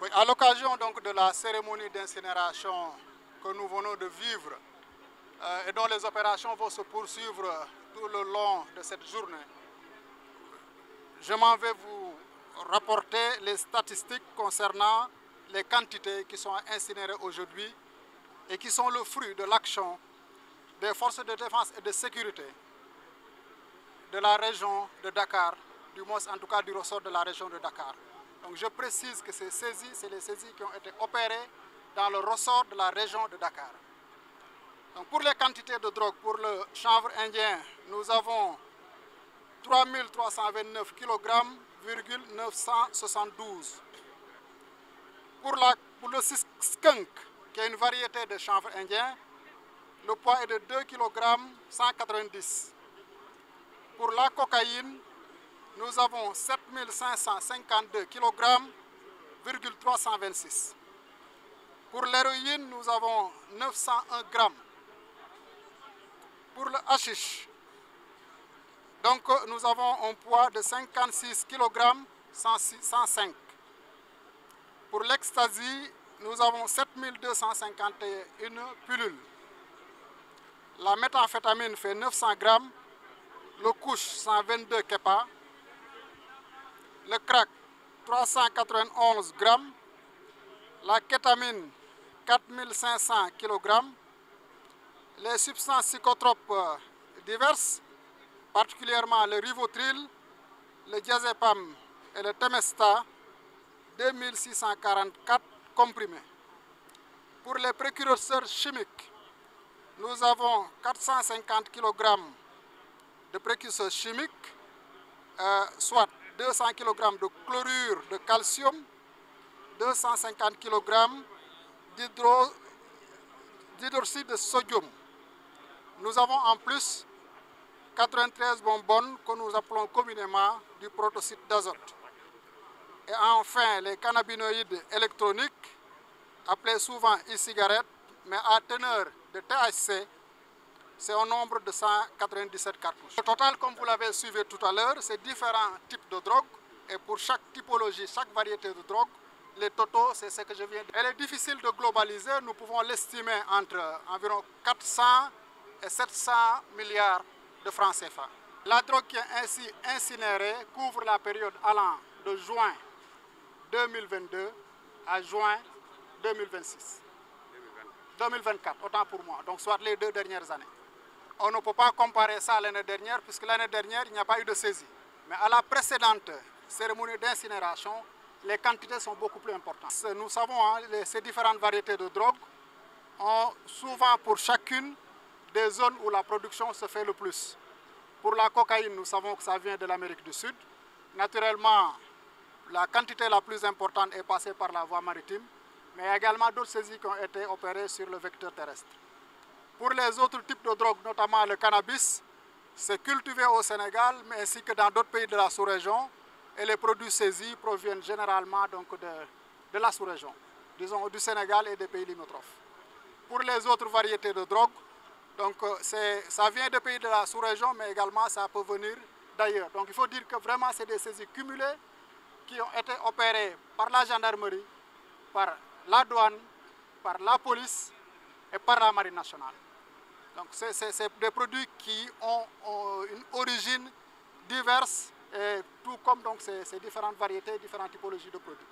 Oui, à l'occasion donc de la cérémonie d'incinération que nous venons de vivre et dont les opérations vont se poursuivre tout le long de cette journée, je m'en vais vous rapporter les statistiques concernant les quantités qui sont incinérées aujourd'hui et qui sont le fruit de l'action des forces de défense et de sécurité de la région de Dakar, du moins en tout cas du ressort de la région de Dakar. Donc je précise que ces saisies, c'est les saisies qui ont été opérées dans le ressort de la région de Dakar. Donc pour les quantités de drogue, pour le chanvre indien, nous avons 3329 kg, 972. Pour le skunk, qui est une variété de chanvre indien, le poids est de 2 kg 190. Pour la cocaïne, nous avons 7552 kg, 326. Pour l'héroïne, nous avons 901 grammes. Pour le hashish, donc nous avons un poids de 56 kg 105. Pour l'ecstasy, nous avons 7251 pilules. La méthamphétamine fait 900 grammes. Le couche 122 kepa. Le crack 391 grammes. La kétamine 4500 kg. Les substances psychotropes diverses, particulièrement le rivotril, le diazépam et le temesta, 2644 comprimés. Pour les précurseurs chimiques, nous avons 450 kg de précurseurs chimiques, soit 200 kg de chlorure de calcium, 250 kg d'hydroxyde de sodium. Nous avons en plus 93 bonbonnes que nous appelons communément du protoxyde d'azote. Et enfin, les cannabinoïdes électroniques, appelés souvent e-cigarettes, mais à teneur de THC, c'est au nombre de 197 cartouches. Le total, comme vous l'avez suivi tout à l'heure, c'est différents types de drogue. Et pour chaque typologie, chaque variété de drogue, les totaux, c'est ce que je viens de dire. Elle est difficile de globaliser, nous pouvons l'estimer entre environ 400 et 700 milliards de francs CFA. La drogue qui est ainsi incinérée couvre la période allant de juin 2022 à juin 2024, autant pour moi, donc soit les 2 dernières années. On ne peut pas comparer ça à l'année dernière, puisque l'année dernière, il n'y a pas eu de saisie. Mais à la précédente cérémonie d'incinération, les quantités sont beaucoup plus importantes. Nous savons, ces différentes variétés de drogue ont souvent pour chacune des zones où la production se fait le plus. Pour la cocaïne, nous savons que ça vient de l'Amérique du Sud. Naturellement, la quantité la plus importante est passée par la voie maritime, mais il y a également d'autres saisies qui ont été opérées sur le vecteur terrestre. Pour les autres types de drogues, notamment le cannabis, c'est cultivé au Sénégal, mais ainsi que dans d'autres pays de la sous-région, et les produits saisis proviennent généralement donc de la sous-région, disons du Sénégal et des pays limitrophes. Pour les autres variétés de drogue, donc ça vient des pays de la sous-région, mais également ça peut venir d'ailleurs. Donc il faut dire que vraiment c'est des saisies cumulées qui ont été opérées par la gendarmerie, par la douane, par la police et par la marine nationale. Donc c'est des produits qui ont une origine diverse, et tout comme donc ces différentes variétés, différentes typologies de produits.